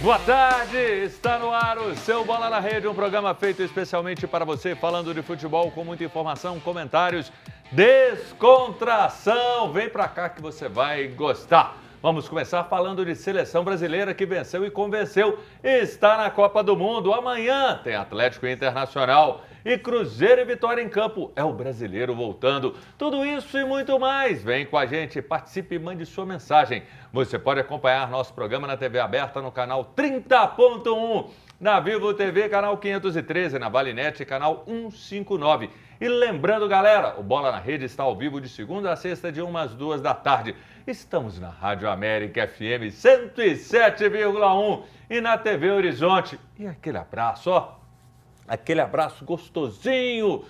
Boa tarde, está no ar o seu Bola na Rede, um programa feito especialmente para você, falando de futebol com muita informação, comentários, descontração. Vem pra cá que você vai gostar. Vamos começar falando de seleção brasileira que venceu e convenceu. Está na Copa do Mundo. Amanhã tem Atlético Internacional e Cruzeiro e Vitória em campo. É o brasileiro voltando. Tudo isso e muito mais. Vem com a gente, participe e mande sua mensagem. Você pode acompanhar nosso programa na TV aberta no canal 30.1, na Vivo TV, canal 513, na Valinet, canal 159. E lembrando, galera, o Bola na Rede está ao vivo de segunda a sexta, de 1 às 2 da tarde. Estamos na Rádio América FM 107,1 e na TV Horizonte. E aquele abraço, ó, aquele abraço gostosinho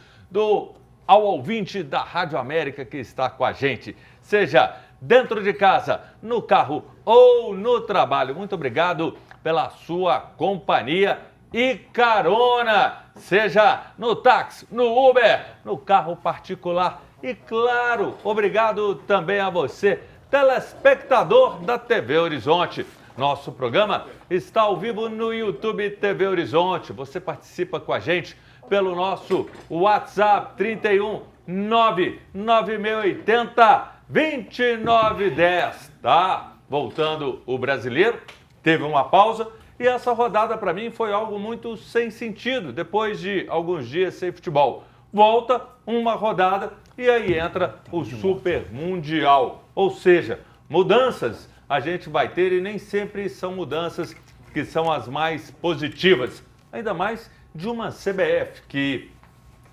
ao ouvinte da Rádio América que está com a gente. Seja dentro de casa, no carro ou no trabalho. Muito obrigado pela sua companhia e carona. Seja no táxi, no Uber, no carro particular. E claro, obrigado também a você, telespectador da TV Horizonte. Nosso programa está ao vivo no YouTube TV Horizonte. Você participa com a gente pelo nosso WhatsApp 31 99680 2910. Tá voltando o brasileiro, teve uma pausa e essa rodada para mim foi algo muito sem sentido. Depois de alguns dias sem futebol, volta uma rodada e aí entra o Super Mundial. Ou seja, mudanças a gente vai ter e nem sempre são mudanças que são as mais positivas. Ainda mais de uma CBF que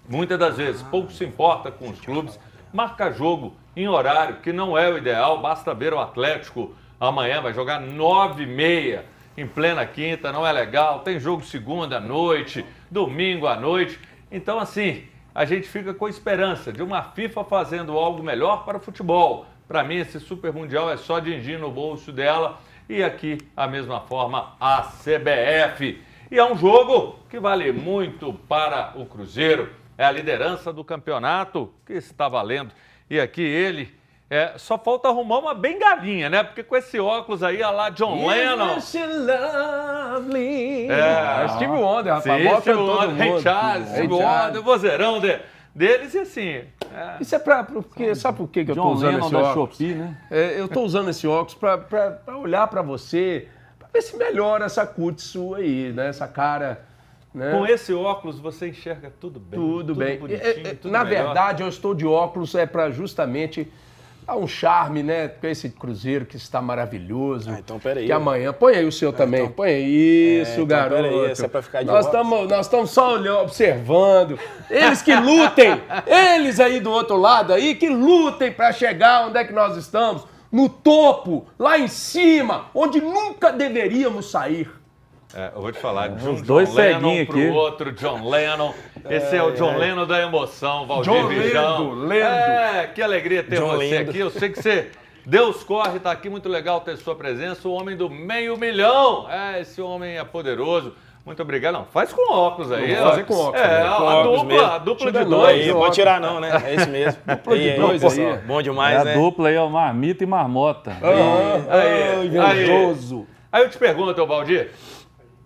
muitas das vezes pouco se importa com os clubes, marca jogo em horário que não é o ideal. Basta ver o Atlético amanhã, vai jogar 9h30 em plena quinta, não é legal. Tem jogo segunda à noite, domingo à noite. Então assim, a gente fica com a esperança de uma FIFA fazendo algo melhor para o futebol. Para mim, esse Super Mundial é só din-din no bolso dela. E aqui, a mesma forma, a CBF. E é um jogo que vale muito para o Cruzeiro. É a liderança do campeonato que está valendo. E aqui ele, só falta arrumar uma bengalinha, né? Porque com esse óculos aí, a lá John Lennon. Steve Wonder, rapaz. Sim, Steve Wonder, Ray Charles, Steve Wonder, o vozeirão deles e assim... Isso é porque sabe por que eu estou usando esse óculos? Shopee, né? Eu estou usando esse óculos para olhar para você, para ver se melhora essa cutis sua aí, né? Essa cara... Né? Com esse óculos você enxerga tudo bem. Tudo bem. Bonitinho, tudo na melhor. verdade, eu estou de óculos para justamente dar um charme, né? Com esse Cruzeiro que está maravilhoso. Então, peraí. Que amanhã... Põe aí o seu também. Então, põe aí. Isso, então, garoto. Peraí, isso é para ficar de nós estamos só olhando, observando. Eles que lutem. Eles aí do outro lado aí, que lutem para chegar onde é que nós estamos. No topo, lá em cima, onde nunca deveríamos sair. Eu vou te falar de um dois John Lennon ceguinhos pro aqui. outro John Lennon. Esse é o John Lennon da emoção, Valdir Vijão. Lendo. Que alegria ter John você Lendo. aqui. Eu sei que você... Deus corre, tá aqui, muito legal ter sua presença. O homem do 500 000. Esse homem é poderoso. Muito obrigado. Não, faz com óculos aí. Vou fazer com óculos. A dupla de Tira dois. Aí, pode tirar não, né? É isso mesmo. Dupla de dois aí. Bom demais, É né? a dupla aí, ó, marmita e marmota. Invejoso. Aí eu te pergunto, Valdir,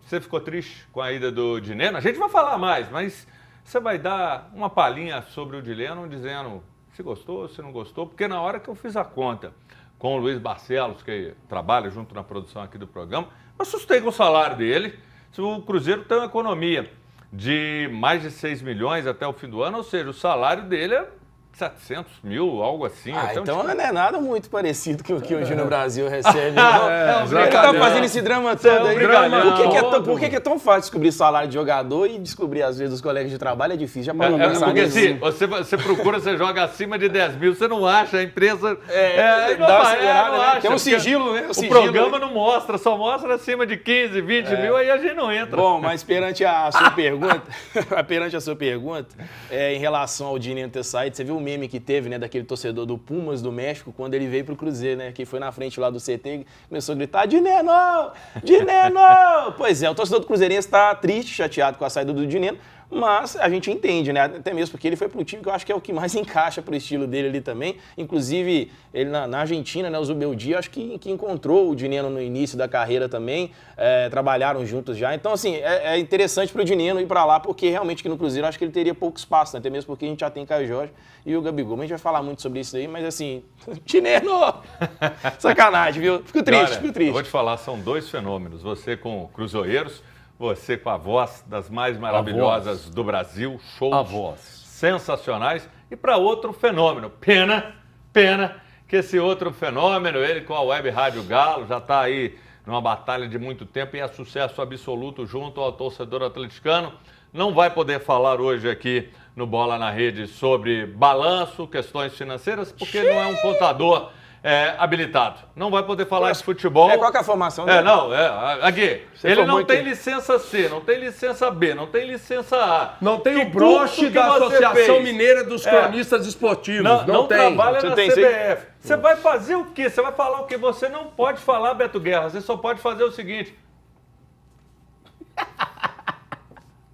você ficou triste com a ida do Dineno? A gente vai falar mais, mas você vai dar uma palhinha sobre o Dineno, dizendo se gostou, se não gostou, porque na hora que eu fiz a conta com o Luiz Barcelos, que trabalha junto na produção aqui do programa, eu assustei com o salário dele. Se o Cruzeiro tem uma economia de mais de 6 milhões até o fim do ano, ou seja, o salário dele é 700 mil, algo assim. Então não é nada muito parecido com o que o Júnior Brasil recebe. Ele tá fazendo esse drama todo aí. Por que é tão fácil descobrir salário de jogador e descobrir, às vezes, dos colegas de trabalho? É difícil. Já parou pra pensar porque nisso? se você procura, você joga acima de 10 mil, você não acha, a empresa... dá uma acelerada, não né? acha, Tem um sigilo, né? O programa não mostra, só mostra acima de 15, 20 mil, aí a gente não entra. Bom, mas perante a sua pergunta, em relação ao Dineno ter saído, você viu o meme que teve, né, daquele torcedor do Pumas do México quando ele veio pro Cruzeiro, né, que foi na frente lá do CT e começou a gritar: Dineno! Dineno! Pois é, o torcedor do Cruzeirense está triste, chateado com a saída do Dineno, Mas a gente entende, né? Até mesmo porque ele foi pro time que eu acho que é o que mais encaixa pro estilo dele ali também. Inclusive, ele na Argentina, né, o Zubeldia, acho que encontrou o Dineno no início da carreira também. Trabalharam juntos já. Então, assim, é interessante pro Dineno ir pra lá, porque realmente aqui no Cruzeiro acho que ele teria pouco espaço, né? Até mesmo porque a gente já tem Caio Jorge e o Gabigol. Mas a gente vai falar muito sobre isso aí, mas assim, Dineno! Sacanagem, viu? Fico triste, fico triste. Eu vou te falar, são dois fenômenos. Você com Cruzoeiros, você com a voz das mais maravilhosas do Brasil, shows sensacionais. E para outro fenômeno, pena que esse outro fenômeno, ele com a Web Rádio Galo, já está aí numa batalha de muito tempo e é sucesso absoluto junto ao torcedor atleticano. Não vai poder falar hoje aqui no Bola na Rede sobre balanço, questões financeiras, porque não é um contador habilitado. Não vai poder falar de futebol. Qual que é a formação dele? Aqui, ele não tem licença C, não tem licença B, não tem licença A. Não tem Que o broche curso da que você Associação fez? Mineira dos Cronistas Esportivos. Não tem. trabalha Você na tem, CBF. Você vai fazer o quê? Você vai falar o quê? Você não pode falar, Beto Guerra. Você só pode fazer o seguinte.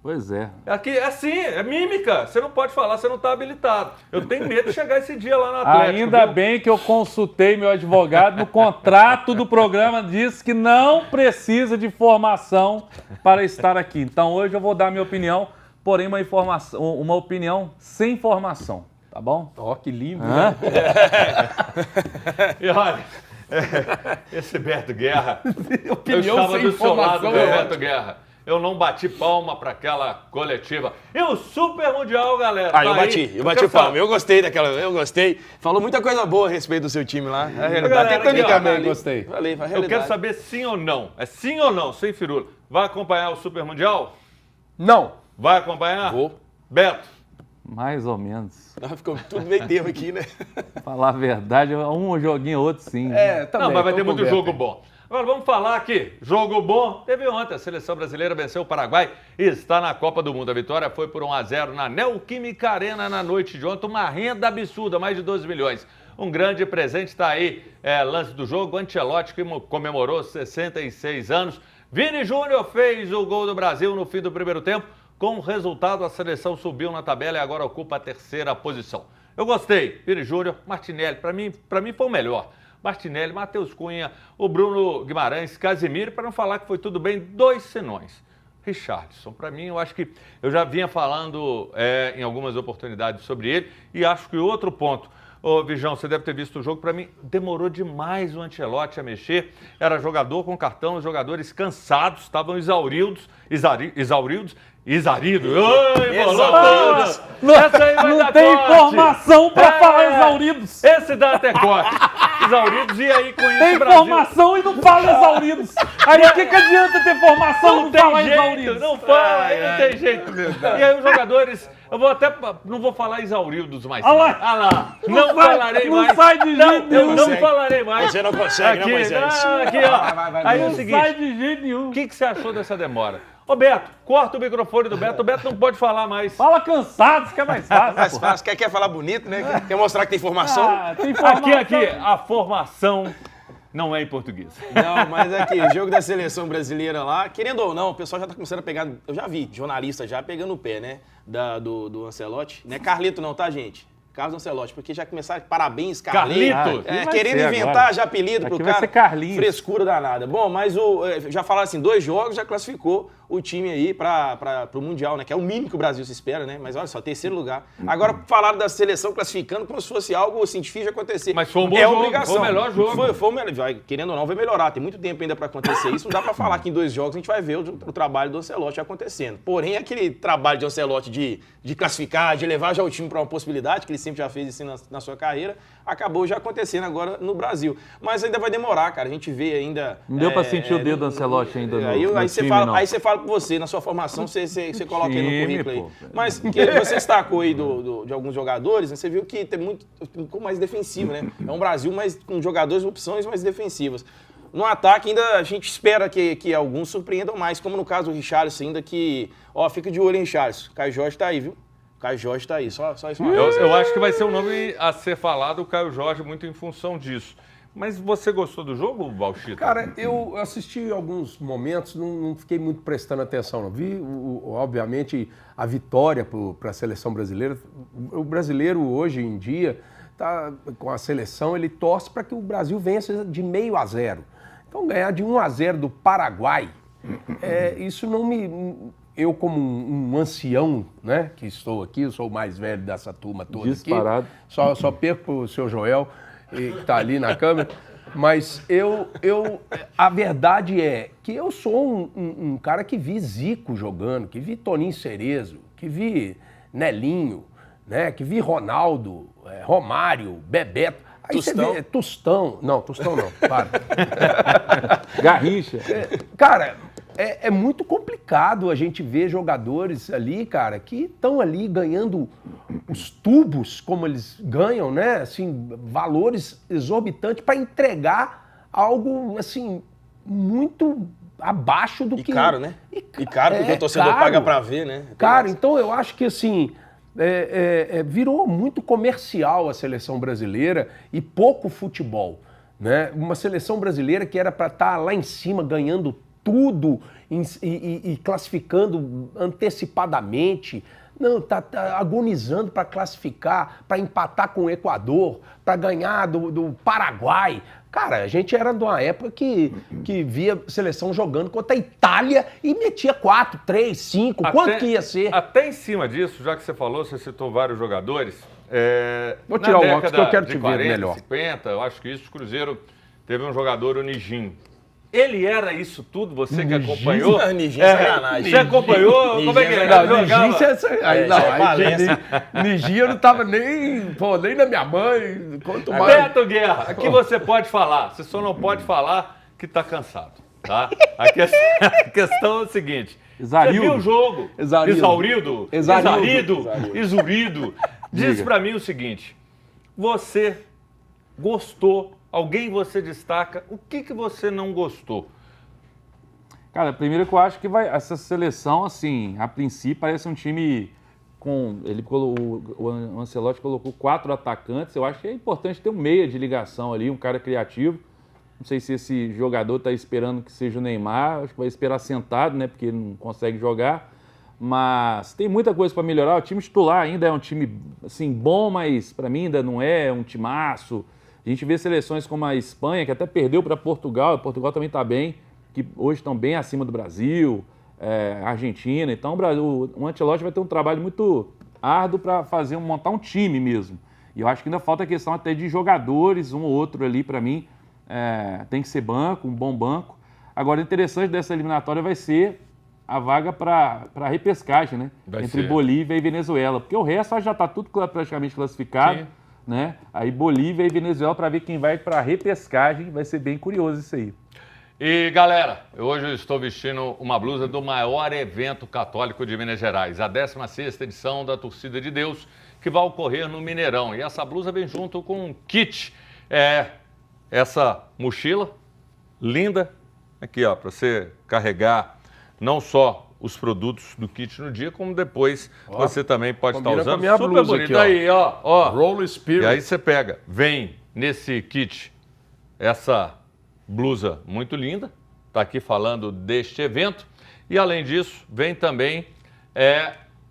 Pois é. Aqui é assim, é mímica. Você não pode falar, você não está habilitado. Eu tenho medo de chegar esse dia lá no Atlético. Ainda viu? bem que eu consultei meu advogado. No contrato do programa diz que não precisa de formação para estar aqui. Então hoje eu vou dar minha opinião, porém uma opinião sem formação. Tá bom? Ó, que lindo. Hã? E olha, esse Beto Guerra, eu Opinião estava sem do seu lado, informação, meu é Beto Guerra. Eu não bati palma para aquela coletiva. E o Super Mundial, galera? Ah, tá eu aí. bati o palmo. Eu gostei daquela, eu gostei. Falou muita coisa boa a respeito do seu time lá. A realidade. Galera, Tentando aqui, ó, enganar também ali. gostei. Falei, a Eu realidade. quero saber sim ou não. É sim ou não, sem firula. Vai acompanhar o Super Mundial? Não. Vai acompanhar? Vou. Beto? Mais ou menos. Ficou tudo meio termo aqui, né? Falar a verdade, um joguinho, outro sim. Não, mas vai ter tô muito coberto jogo aí. bom. Agora vamos falar aqui. Jogo bom. Teve ontem. A seleção brasileira venceu o Paraguai e está na Copa do Mundo. A vitória foi por 1-0 na Neoquímica Arena na noite de ontem. Uma renda absurda, mais de 12 milhões. Um grande presente está aí. Lance do jogo. Ancelotti que comemorou 66 anos. Vini Júnior fez o gol do Brasil no fim do primeiro tempo. Com o resultado, a seleção subiu na tabela e agora ocupa a terceira posição. Eu gostei. Vini Júnior, Martinelli, para mim foi o melhor. Martinelli, Matheus Cunha, o Bruno Guimarães, Casimiro, para não falar que foi tudo bem, 2 senões. Richarlison, para mim, eu acho que eu já vinha falando em algumas oportunidades sobre ele e acho que outro ponto, Vijão, você deve ter visto o jogo, para mim demorou demais o Ancelotti a mexer, era jogador com cartão, os jogadores cansados, estavam exauridos. Não tem informação para falar exauridos. Esse dá até corte. Exauridos, e aí com isso Tem Brasil... formação e não fala exauridos. Aí o que adianta ter formação e não falar jeito, exauridos? não fala, aí não tem jeito. E aí os jogadores, não vou falar exauridos mais. Olha lá. Ah lá, não falarei não mais. sai de jeito Eu nenhum. não falarei mais. Você não consegue, Aqui, né, Moisés? aqui, ó. Aí é o Não seguinte, sai de jeito nenhum. o que você achou dessa demora? Ô Beto, corta o microfone do Beto. O Beto não pode falar mais. Fala cansado, que é mais fácil. Mais pô. fácil. Quer falar bonito, né? Quer mostrar que tem formação? Tem informação. Aqui, a formação não é em português. Não, mas aqui, jogo da seleção brasileira lá, querendo ou não, o pessoal já tá começando a pegar, eu já vi jornalista já pegando o pé, né, do Ancelotti. Não é Carlito não, tá, gente? Carlos Ancelotti, porque já começaram, parabéns, Carlito. Carlito? Vai Querendo ser inventar agora. já apelido pro Aqui vai cara. ser Carlinhos. Frescura danada. Bom, mas já falaram assim, 2 jogos já classificou o time aí pro Mundial, né? Que é o mínimo que o Brasil se espera, né? Mas olha só, 3º lugar. Agora falaram da seleção classificando como se fosse algo assim difícil de acontecer. Mas foi um bom jogo, obrigação. foi o melhor jogo. Foi o melhor. Querendo ou não, vai melhorar. Tem muito tempo ainda para acontecer isso. Não dá para falar que em 2 jogos a gente vai ver o trabalho do Ancelotti acontecendo. Porém, aquele trabalho de Ancelotti de classificar, de levar já o time para uma possibilidade, que ele sempre já fez isso na sua carreira, acabou já acontecendo agora no Brasil. Mas ainda vai demorar, cara. A gente vê ainda... Não deu pra sentir o dedo do Ancelotti ainda no time, não. Aí você fala com você, na sua formação, você coloca aí no Time, currículo aí. pô. Mas que você destacou aí de alguns jogadores, né, você viu que tem muito mais defensivo, né? É um Brasil com jogadores, opções mais defensivas. No ataque, ainda a gente espera que alguns surpreendam mais, como no caso do Richarlison, ainda que... Ó, fica de olho em Richarlison. Caio Jorge tá aí, viu? Caio Jorge tá aí, só isso. Eu acho que vai ser um nome a ser falado, o Caio Jorge, muito em função disso. Mas você gostou do jogo, Valchito? Cara, eu assisti alguns momentos, não fiquei muito prestando atenção. Não. Vi, obviamente, a vitória para a seleção brasileira. O brasileiro, hoje em dia, tá, com a seleção, ele torce para que o Brasil vença de 0-0. Então, ganhar de 1-0 do Paraguai, isso não me... Eu, como um ancião, né, que estou aqui, eu sou o mais velho dessa turma toda Disparado. aqui. Só perco o seu Joel, que está ali na câmera. Mas a verdade é que eu sou um cara que vi Zico jogando, que vi Toninho Cerezo, que vi Nelinho, né, que vi Ronaldo, Romário, Bebeto. Aí Tostão? você vê, Tostão. Não, Tostão não, para. Garrincha. Cara, é muito complicado a gente ver jogadores ali, cara, que estão ali ganhando os tubos, como eles ganham, né? Assim, valores exorbitantes para entregar algo, assim, muito abaixo do que... Caro, né? E caro, porque o torcedor paga para ver, né? Cara, então eu acho que, assim, virou muito comercial a seleção brasileira e pouco futebol, né? Uma seleção brasileira que era para estar lá em cima ganhando tudo e classificando antecipadamente. Não, tá agonizando para classificar, para empatar com o Equador, para ganhar do Paraguai. Cara, a gente era de uma época que via seleção jogando contra a Itália e metia 4, 3, 5, quanto que ia ser? Até em cima disso, já que você falou, você citou vários jogadores. Vou tirar o óculos que eu quero te ver melhor. 50, eu acho que isso, o Cruzeiro teve um jogador, o Nijin. Ele era isso tudo, você que acompanhou? Nijin é sacanagem. Você acompanhou? Como é que ele Nijin eu não tava nem na minha mãe. Quanto mais... Beto Guerra, aqui você pode falar, você só não pode falar que tá cansado, tá? A questão é o seguinte, Exarildo. você viu o jogo? Exarildo. Exurido. Diz pra mim o seguinte, você gostou? Alguém você destaca? O que você não gostou? Cara, primeiro que eu acho que essa seleção, assim, a princípio parece um time com... O Ancelotti colocou 4 atacantes. Eu acho que é importante ter um meia de ligação ali, um cara criativo. Não sei se esse jogador está esperando que seja o Neymar. Acho que vai esperar sentado, né? Porque ele não consegue jogar. Mas tem muita coisa para melhorar. O time titular ainda é um time, assim, bom, mas para mim ainda não é um timaço. A gente vê seleções como a Espanha, que até perdeu para Portugal. Portugal também está bem, que hoje estão bem acima do Brasil, Argentina. Então o Ancelotti vai ter um trabalho muito árduo para montar um time mesmo. E eu acho que ainda falta a questão até de jogadores, um ou outro ali, para mim, tem que ser banco, um bom banco. Agora, o interessante dessa eliminatória vai ser a vaga para a repescagem, né? Entre Bolívia e Venezuela. Porque o resto já está tudo praticamente classificado. Sim. Né? Aí Bolívia e Venezuela para ver quem vai para a repescagem, vai ser bem curioso isso aí. E galera, hoje eu estou vestindo uma blusa do maior evento católico de Minas Gerais, a 16ª edição da Torcida de Deus, que vai ocorrer no Mineirão. E essa blusa vem junto com um kit, essa mochila linda, aqui ó, para você carregar não só os produtos do kit no dia, como depois você também pode estar usando. Super bonito aqui, aí, ó. Roll Spirit. E aí você pega, vem nesse kit essa blusa muito linda, tá aqui falando deste evento, e além disso, vem também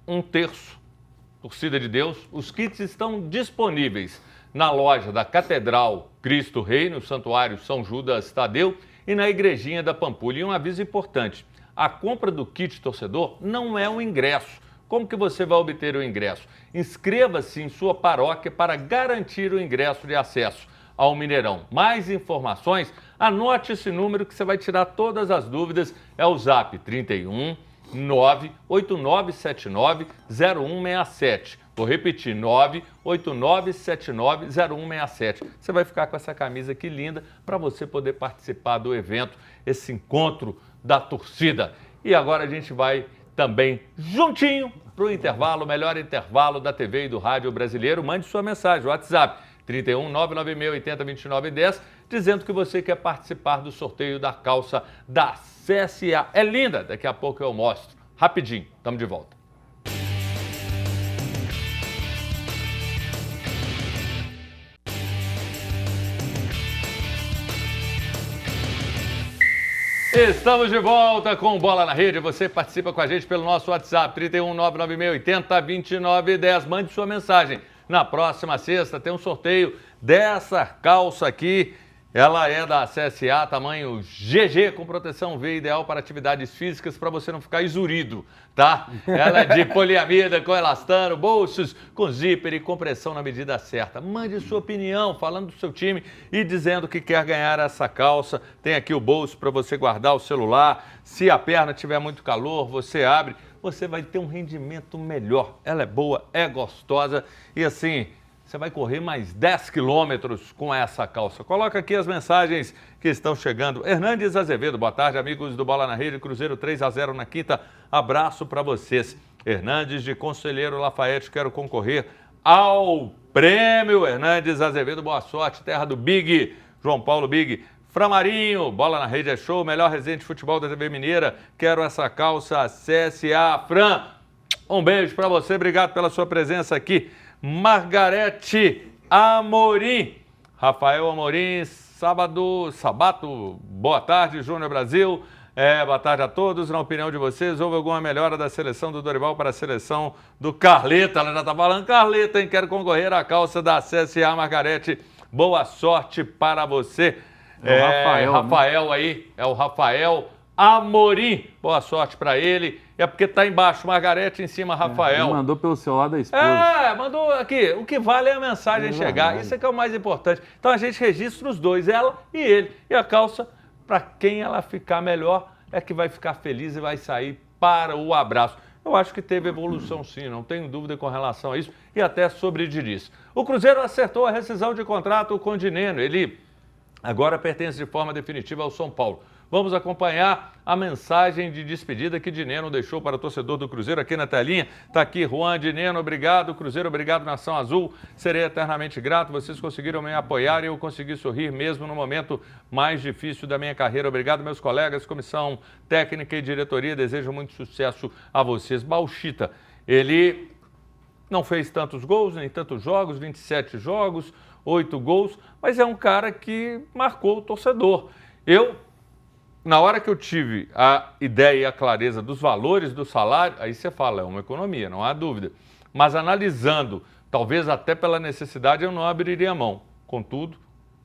um terço, Torcida de Deus. Os kits estão disponíveis na loja da Catedral Cristo Rei, no Santuário São Judas Tadeu, e na Igrejinha da Pampulha. E um aviso importante, a compra do kit torcedor não é um ingresso. Como que você vai obter o ingresso? Inscreva-se em sua paróquia para garantir o ingresso de acesso ao Mineirão. Mais informações, anote esse número que você vai tirar todas as dúvidas. É o Zap 31 98979 0167. Vou repetir, 98979 0167. Você vai ficar com essa camisa aqui linda para você poder participar do evento, esse encontro da torcida. E agora a gente vai também juntinho para o intervalo, o melhor intervalo da TV e do rádio brasileiro. Mande sua mensagem, WhatsApp 31 996 80 29 10, dizendo que você quer participar do sorteio da calça da CSA. É linda, daqui a pouco eu mostro. Rapidinho, estamos de volta. Estamos de volta com Bola na Rede. Você participa com a gente pelo nosso WhatsApp, 31996802910. Mande sua mensagem. Na próxima sexta tem um sorteio dessa calça aqui. Ela é da CSA, tamanho GG, com proteção V, ideal para atividades físicas, para você não ficar exurido, tá? Ela é de poliamida, com elastano, bolsos, com zíper e compressão na medida certa. Mande sua opinião, falando do seu time e dizendo que quer ganhar essa calça. Tem aqui o bolso para você guardar o celular. Se a perna tiver muito calor, você abre, você vai ter um rendimento melhor. Ela é boa, é gostosa e assim... Você vai correr mais 10 quilômetros com essa calça. Coloca aqui as mensagens que estão chegando. Hernandes Azevedo, boa tarde, amigos do Bola na Rede. Cruzeiro 3-0 na quinta. Abraço para vocês. Hernandes de Conselheiro Lafayette, quero concorrer ao prêmio. Hernandes Azevedo, boa sorte. Terra do Big, João Paulo Big. Framarinho, Bola na Rede é show. Melhor resenha de futebol da TV Mineira. Quero essa calça CSA. Fran, um beijo para você. Obrigado pela sua presença aqui. Margarete Amorim, Rafael Amorim, Sabato, boa tarde, Júnior Brasil, boa tarde a todos. Na opinião de vocês, houve alguma melhora da seleção do Dorival para a seleção do Carleta? Ela já está falando Carleta, hein? Quero concorrer à calça da CSA, Margarete, boa sorte para você. Rafael, né? Aí, é o Rafael Amorim, boa sorte para ele. É porque tá embaixo, Margarete, em cima, Rafael. Ele mandou pelo celular da esposa. Mandou aqui. O que vale é a mensagem chegar. Isso é que é o mais importante. Então a gente registra os dois, ela e ele. E a calça, para quem ela ficar melhor, é que vai ficar feliz e vai sair para o abraço. Eu acho que teve evolução sim, não tenho dúvida com relação a isso. E até sobre Diniz. O Cruzeiro acertou a rescisão de contrato com o Dineno. Ele agora pertence de forma definitiva ao São Paulo. Vamos acompanhar a mensagem de despedida que Dineno deixou para o torcedor do Cruzeiro aqui na telinha. Está aqui, Juan Dineno, obrigado. Cruzeiro, obrigado, Nação Azul. Serei eternamente grato. Vocês conseguiram me apoiar e eu consegui sorrir mesmo no momento mais difícil da minha carreira. Obrigado, meus colegas, comissão técnica e diretoria. Desejo muito sucesso a vocês. Bauchita, ele não fez tantos gols, nem tantos jogos, 27 jogos, 8 gols, mas é um cara que marcou o torcedor. Na hora que eu tive a ideia e a clareza dos valores do salário, aí você fala, é uma economia, não há dúvida. Mas analisando, talvez até pela necessidade, eu não abriria a mão. Contudo,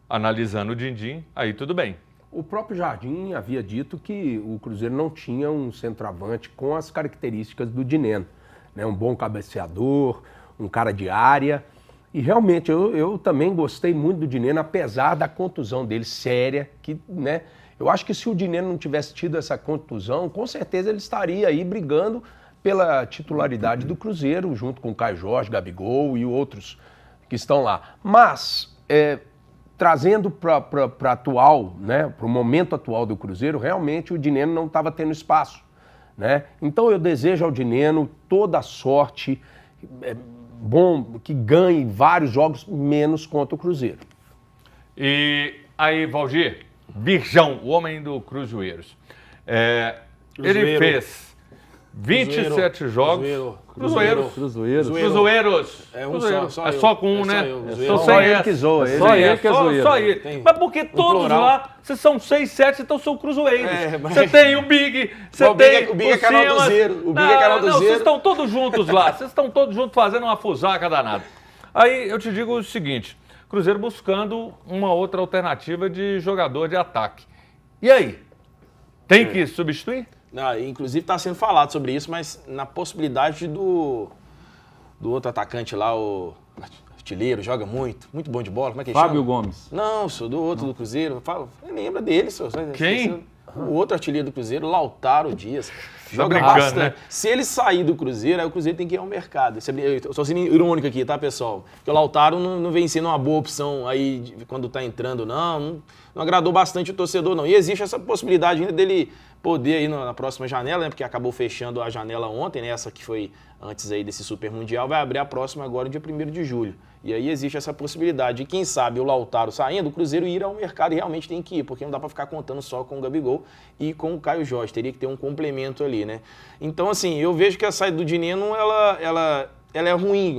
analisando o din-din, aí tudo bem. O próprio Jardim havia dito que o Cruzeiro não tinha um centroavante com as características do Dineno, né? Um bom cabeceador, um cara de área. E realmente eu também gostei muito do Dineno, apesar da contusão dele séria, que, né? Eu acho que se o Dineno não tivesse tido essa contusão, com certeza ele estaria aí brigando pela titularidade do Cruzeiro, junto com o Caio Jorge, Gabigol e outros que estão lá. Mas, trazendo para atual, né, para o momento atual do Cruzeiro, realmente o Dineno não estava tendo espaço, né? Então eu desejo ao Dineno toda a sorte, bom que ganhe vários jogos, menos contra o Cruzeiro. E aí, Valdir? Virjão, o homem do Cruzoeiros. Ele fez 27 jogos. Cruzeiros. É só com um, né? Só ele que zoa. Só ele. Mas porque todos lá, vocês são 6, 7, então são Cruzoeiros. Você tem o Big, você tem o Big é canal do Zero. O Big é canal do Zero. Vocês estão todos juntos lá. Vocês estão todos juntos fazendo uma fusaca danada. Aí eu te digo o seguinte. Cruzeiro buscando uma outra alternativa de jogador de ataque. E aí? Tem que substituir? Não, inclusive está sendo falado sobre isso, mas na possibilidade do outro atacante lá, o artilheiro, joga muito bom de bola, como é que ele Fábio chama? Gomes. Não, senhor, do outro do Cruzeiro. Lembra dele, senhor. Quem? O outro artilheiro do Cruzeiro, Lautaro Dias. Joga brincando, bastante. né? Se ele sair do Cruzeiro, aí o Cruzeiro tem que ir ao mercado. Eu tô sendo irônico aqui, tá, pessoal? Porque o Lautaro não vem sendo uma boa opção aí quando tá entrando, não agradou bastante o torcedor, não. E existe essa possibilidade ainda dele poder ir na próxima janela, né? Porque acabou fechando a janela ontem, né? Essa que foi antes aí desse Super Mundial, vai abrir a próxima agora, dia 1º de julho. E aí existe essa possibilidade. E quem sabe o Lautaro saindo, o Cruzeiro ir ao mercado e realmente tem que ir, porque não dá para ficar contando só com o Gabigol e com o Caio Jorge. Teria que ter um complemento ali, né? Então, assim, eu vejo que a saída do Dineno, ela ela é ruim,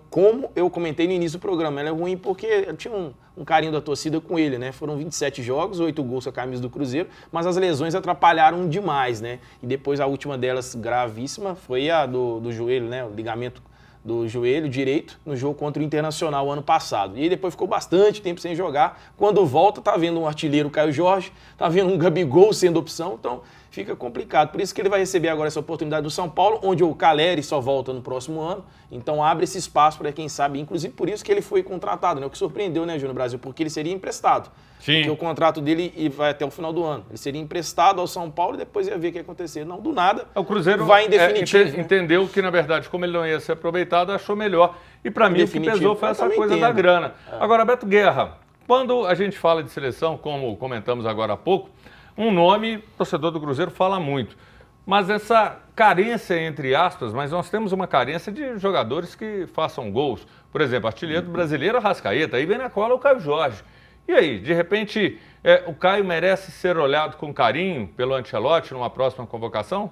como eu comentei no início do programa, ela é ruim porque eu tinha um carinho da torcida com ele, né? Foram 27 jogos, 8 gols com a camisa do Cruzeiro, mas as lesões atrapalharam demais, né? E depois a última delas, gravíssima, foi a do joelho, né? O ligamento do joelho direito no jogo contra o Internacional ano passado. E aí depois ficou bastante tempo sem jogar. Quando volta, tá vendo um artilheiro Caio Jorge, tá vendo um Gabigol sendo opção, então fica complicado. Por isso que ele vai receber agora essa oportunidade do São Paulo, onde o Calleri só volta no próximo ano. Então abre esse espaço para quem sabe, inclusive por isso que ele foi contratado, né? O que surpreendeu, né, Júnior Brasil? Porque ele seria emprestado. Sim. Porque o contrato dele vai até o final do ano. Ele seria emprestado ao São Paulo e depois ia ver o que ia acontecer. Não, do nada, O Cruzeiro vai em definitivo. entendeu que, na verdade, como ele não ia ser aproveitado, achou melhor. E para mim o que Definitivo. pesou foi Eu essa também coisa entendo. da grana. Agora, Beto Guerra, quando a gente fala de seleção, como comentamos agora há pouco, um nome, o torcedor do Cruzeiro fala muito. Mas essa carência, entre aspas, mas nós temos uma carência de jogadores que façam gols. Por exemplo, artilheiro brasileiro, Arrascaeta, aí vem na cola o Caio Jorge. E aí, de repente, o Caio merece ser olhado com carinho pelo Ancelotti numa próxima convocação?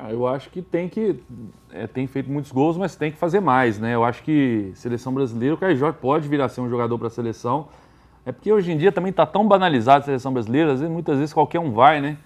Eu acho que tem feito muitos gols, mas tem que fazer mais, né? Eu acho que seleção brasileira, o Caio Jorge pode vir a ser um jogador para a seleção. É porque hoje em dia também está tão banalizado a seleção brasileira, muitas vezes qualquer um vai, né?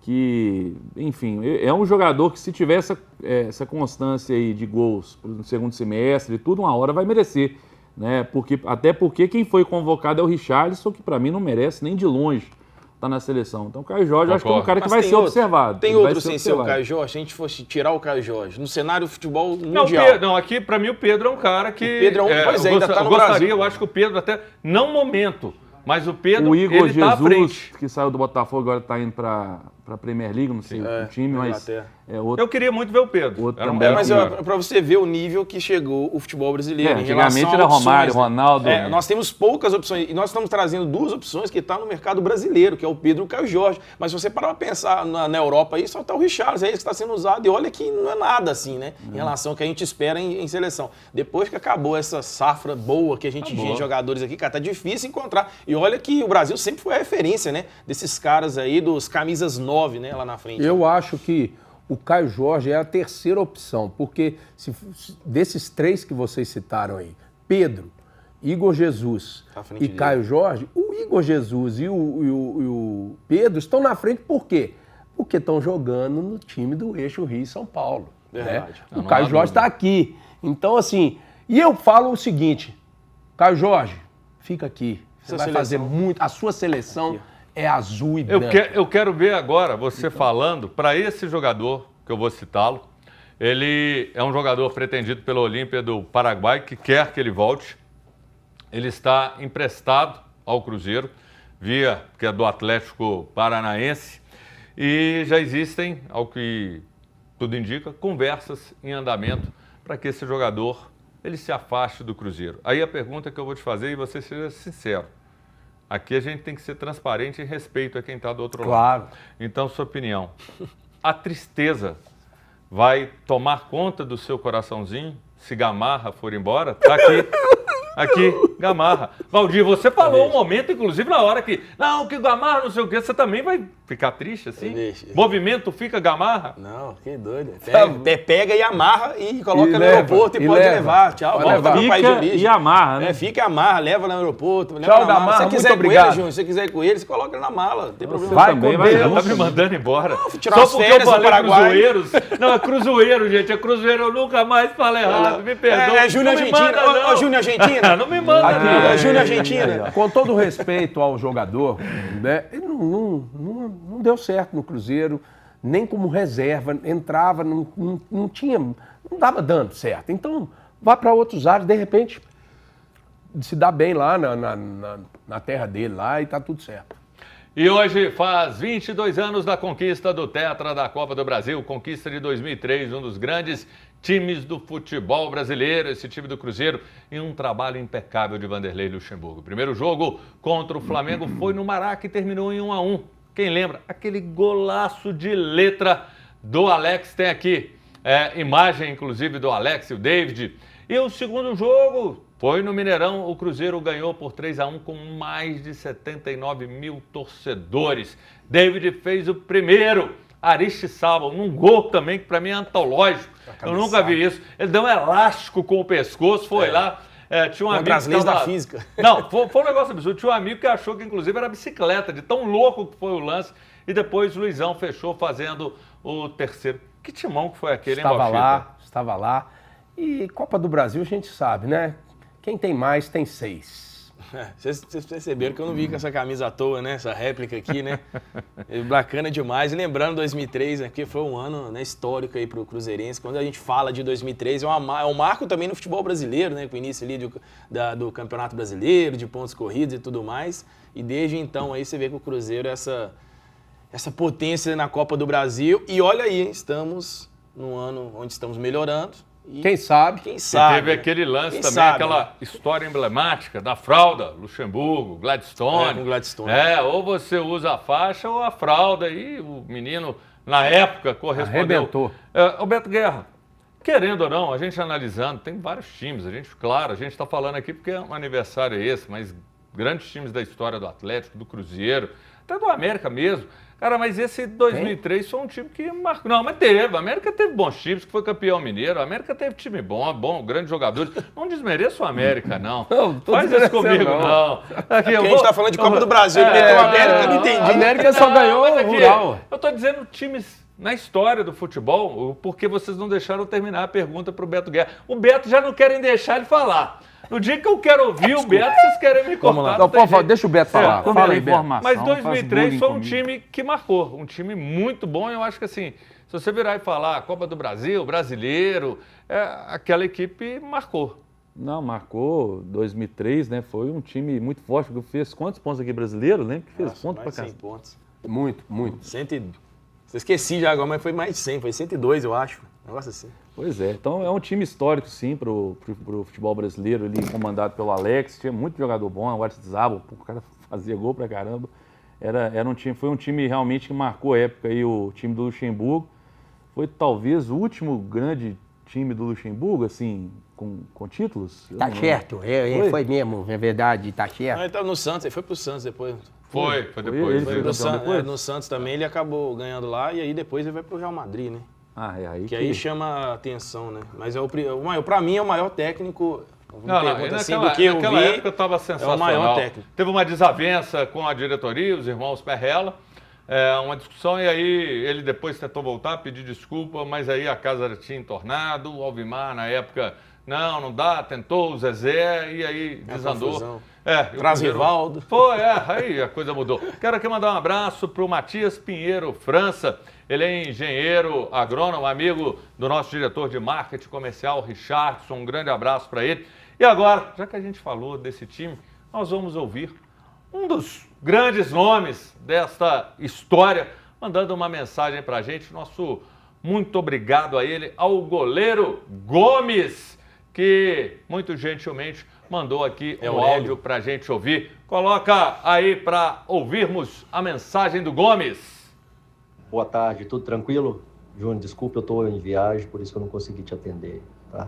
Que, enfim, é um jogador que se tiver essa constância aí de gols no segundo semestre e tudo, uma hora vai merecer, né? Até porque quem foi convocado é o Richarlison, que para mim não merece nem de longe estar na seleção. Então o Caio Jorge, eu acho que é um cara que vai ser observado. Tem outro sem ser o Caio Jorge? Se a gente fosse tirar o Caio Jorge, no cenário do futebol mundial. Não, aqui para mim o Pedro é um cara que... O Pedro é um, pois é, ainda tá no Brasil. Eu acho que o Pedro até, não momento, mas o Pedro, o Igor ele tá à frente. Jesus, que saiu do Botafogo, agora está indo para a Premier League, não sei o time, mas é outro. Eu queria muito ver o Pedro. Outro também. Mas para você ver o nível que chegou o futebol brasileiro em relação antigamente era a opções, Romário, Ronaldo. Nós temos poucas opções e nós estamos trazendo duas opções que estão no mercado brasileiro, que é o Pedro e o Caio Jorge. Mas se você parar para pensar na Europa aí, só está o Richarlison, é esse que está sendo usado. E olha que não é nada assim, né? Em relação ao que a gente espera em seleção. Depois que acabou essa safra boa que a gente tinha de jogadores aqui, cara, tá difícil encontrar. E olha que o Brasil sempre foi a referência, né? Desses caras aí, dos camisas 9, né? Lá na frente. Eu acho que o Caio Jorge é a terceira opção, porque desses três que vocês citaram aí, Pedro, Igor Jesus e Caio Jorge, o Igor Jesus e o Pedro estão na frente por quê? Porque estão jogando no time do eixo Rio-São Paulo. Verdade. Né? O Caio Jorge está aqui. Então, assim, e eu falo o seguinte, Caio Jorge, fica aqui. Você vai fazer muito. A sua seleção é azul e branca. Eu quero ver agora você falando para esse jogador, que eu vou citá-lo. Ele é um jogador pretendido pelo Olímpia do Paraguai, que quer que ele volte. Ele está emprestado ao Cruzeiro, que é do Atlético Paranaense. E já existem, ao que tudo indica, conversas em andamento para que esse jogador ele se afaste do Cruzeiro. Aí a pergunta que eu vou te fazer, e você seja sincero. Aqui a gente tem que ser transparente e respeito a quem está do outro lado. Claro. Então, sua opinião. A tristeza vai tomar conta do seu coraçãozinho se Gamarra for embora? Tá aqui, Gamarra. Valdir, você falou um momento, inclusive, na hora que Gamarra não sei o quê, você também vai ficar triste assim? Movimento fica Gamarra? Não, que doido. Pega e amarra e coloca no aeroporto e pode levar. Tchau, volta pro país de origem. E amarra, né? Fica e amarra, leva no aeroporto. Tchau, Gamarra, muito obrigado. Se você quiser ir com ele, você coloca ele na mala. Não tem problema. Vai também, com vai Deus. Tá me mandando embora. Tirar Só umas porque férias eu no falei Paraguai. Cruzoeiros. Não, é Cruzeiro, gente. É Cruzeiro. Eu nunca mais falei errado. Me perdoa. É Júnior Argentina. Ô, Júnior Argentina. Não me manda, não. É Júnior Argentina. Com todo respeito ao jogador, né, ele não deu certo no Cruzeiro, nem como reserva, entrava, não dava dando certo. Então, vá para outros áreas, de repente, se dá bem lá na terra dele lá e tá tudo certo. E hoje faz 22 anos da conquista do Tetra da Copa do Brasil, conquista de 2003, um dos grandes times do futebol brasileiro, esse time do Cruzeiro, em um trabalho impecável de Vanderlei Luxemburgo. O primeiro jogo contra o Flamengo foi no Maraca e terminou em 1-1. Quem lembra? Aquele golaço de letra do Alex, tem aqui imagem, inclusive, do Alex e o David. E o segundo jogo foi no Mineirão, o Cruzeiro ganhou por 3-1 com mais de 79 mil torcedores. David fez o primeiro, Aristizábal, num gol também que para mim é antológico. Eu nunca vi isso. Ele deu um elástico com o pescoço, foi lá. Tinha um amigo das leis da física. Não, foi um negócio absurdo. Tinha um amigo que achou que inclusive era bicicleta, de tão louco que foi o lance. E depois o Luizão fechou fazendo o terceiro. Que timão que foi aquele, hein, Bauchita? Estava lá. E Copa do Brasil a gente sabe, né? Quem tem mais tem 6. Vocês perceberam que eu não vi com essa camisa à toa, né? Essa réplica aqui, né? Bacana demais. E lembrando 2003, né? Que foi um ano, né, histórico aí pro Cruzeirense. Quando a gente fala de 2003, é um marco também no futebol brasileiro, né? Com o início ali do Campeonato Brasileiro, de pontos corridos e tudo mais. E desde então aí você vê que o Cruzeiro é essa potência na Copa do Brasil. E olha aí, estamos num ano onde estamos melhorando. E quem sabe? E teve aquele lance também, sabe, aquela história emblemática da fralda, Luxemburgo, Gladstone. Com Gladstone. Ou você usa a faixa ou a fralda. E o menino, na época, correspondeu. Arrebentou. O Beto Guerra, querendo ou não, a gente analisando, tem vários times. A gente está falando aqui porque um aniversário é esse, mas grandes times da história do Atlético, do Cruzeiro, até do América mesmo. Cara, mas esse 2003 foi um time que marcou. Não, mas teve. A América teve bons times, que foi campeão mineiro. A América teve time bom, grandes jogadores. Não desmereça o América, não. Não faz isso comigo, não. Aqui, a gente tá falando de Copa do Brasil, ele meteu a América, não entendi. A América só ganhou o Rural. Eu tô dizendo times na história do futebol, porque vocês não deixaram eu terminar a pergunta pro Beto Guerra. O Beto já não querem deixar ele falar. No dia que eu quero ouvir o Beto, vocês querem me cortar. Não, por favor, deixa o Beto falar. Fala aí, Beto. Mas 2003 foi um time que marcou. Um time muito bom. Eu acho que assim, se você virar e falar Copa do Brasil, brasileiro, aquela equipe marcou. Não, marcou 2003, né? Foi um time muito forte. Fez quantos pontos aqui brasileiro? Lembra que fez ponto pra cá? 100 pontos. Muito. Você esqueci já agora, mas foi mais de 100. Foi 102, eu acho. Um negócio assim. Pois é, então é um time histórico, sim, pro futebol brasileiro, ali comandado pelo Alex, tinha muito jogador bom, o Aristizábal, o cara fazia gol pra caramba. Foi um time realmente que marcou a época aí, o time do Luxemburgo. Foi talvez o último grande time do Luxemburgo, assim, com títulos. Tá certo, foi mesmo, é verdade, tá certo. Ele estava no Santos, ele foi pro Santos depois. Foi depois. Foi pro Santos, no Santos também, ele acabou ganhando lá, e aí depois ele vai pro Real Madrid, né? Aí chama a atenção, né? Mas pra mim é o maior técnico. Naquela época estava sensacional. É o maior técnico. Teve uma desavença com a diretoria, os irmãos Perrella, uma discussão, e aí ele depois tentou voltar, pedir desculpa, mas aí a casa tinha entornado, o Alvimar na época, não dá, tentou, o Zezé, e aí desandou. Traz Rivaldo. Aí a coisa mudou. Quero aqui mandar um abraço para o Matias Pinheiro França. Ele é engenheiro agrônomo, amigo do nosso diretor de marketing comercial, Richardson. Um grande abraço para ele. E agora, já que a gente falou desse time, nós vamos ouvir um dos grandes nomes desta história, mandando uma mensagem para a gente. Nosso muito obrigado a ele, ao goleiro Gomes, que muito gentilmente mandou aqui um áudio para a gente ouvir. Coloca aí para ouvirmos a mensagem do Gomes. Boa tarde, tudo tranquilo? Júnior, desculpa, eu estou em viagem, por isso que eu não consegui te atender, tá?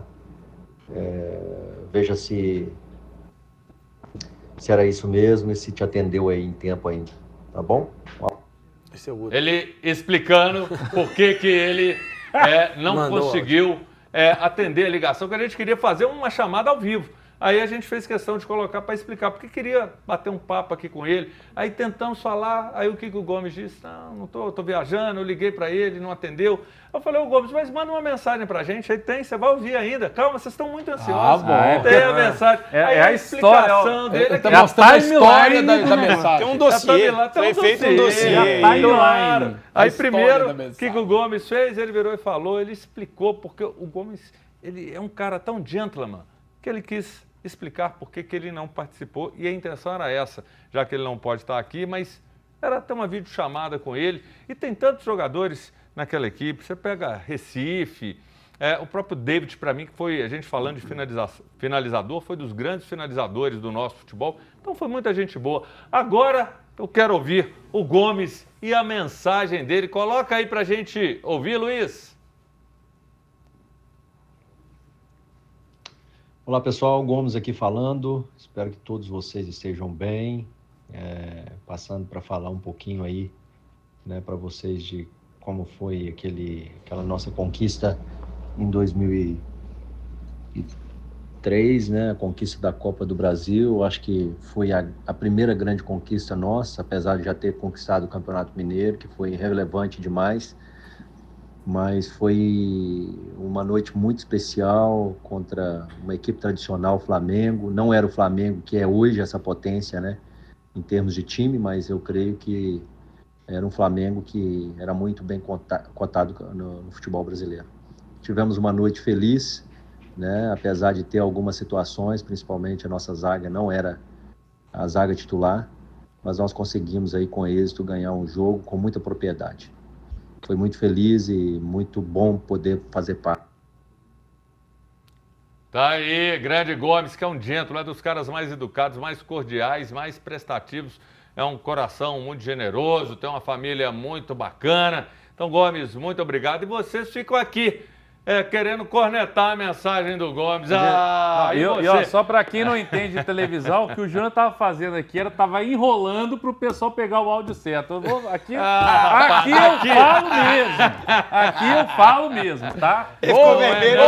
Veja se era isso mesmo e se te atendeu aí em tempo ainda, tá bom? Ele explicando por que ele não conseguiu atender a ligação, que a gente queria fazer uma chamada ao vivo. Aí a gente fez questão de colocar para explicar, porque queria bater um papo aqui com ele. Aí tentamos falar, aí o que o Gomes disse? Não tô viajando, eu liguei para ele, não atendeu. Eu falei, ô Gomes, mas manda uma mensagem pra gente, aí tem, você vai ouvir ainda. Calma, vocês estão muito ansiosos. Tem a mensagem. Aí a explicação dele. Ele tá mostrando a história da mensagem. Tem um dossiê, foi feito um dossiê. Timeline. Aí primeiro, o que o Gomes fez? Ele virou e falou, ele explicou, porque o Gomes, ele é um cara tão gentleman, que ele quis explicar por que ele não participou, e a intenção era essa, já que ele não pode estar aqui, mas era ter uma videochamada com ele, e tem tantos jogadores naquela equipe, você pega Recife, o próprio David, para mim, que foi, a gente falando de finalizador, foi dos grandes finalizadores do nosso futebol, então foi muita gente boa. Agora eu quero ouvir o Gomes e a mensagem dele, coloca aí pra gente ouvir, Luiz. Olá pessoal, Gomes aqui falando, espero que todos vocês estejam bem, passando para falar um pouquinho aí, né, para vocês de como foi aquela nossa conquista em 2003, né? A conquista da Copa do Brasil. Acho que foi a primeira grande conquista nossa, apesar de já ter conquistado o Campeonato Mineiro, que foi relevante demais. Mas foi uma noite muito especial contra uma equipe tradicional, o Flamengo. Não era o Flamengo que é hoje, essa potência, né? Em termos de time, mas eu creio que era um Flamengo que era muito bem cotado no futebol brasileiro. Tivemos uma noite feliz, né? Apesar de ter algumas situações, principalmente a nossa zaga não era a zaga titular, mas nós conseguimos aí com êxito ganhar um jogo com muita propriedade. Foi muito feliz e muito bom poder fazer parte. Tá aí, grande Gomes, que é um gentleman, é dos caras mais educados, mais cordiais, mais prestativos. É um coração muito generoso, tem uma família muito bacana. Então, Gomes, muito obrigado. E vocês ficam aqui querendo cornetar a mensagem do Gomes. Só para quem não entende de televisão, o que o Júnior estava fazendo aqui estava enrolando para o pessoal pegar o áudio certo. Aqui eu falo mesmo. Aqui eu falo mesmo, tá? Ficou vermelho.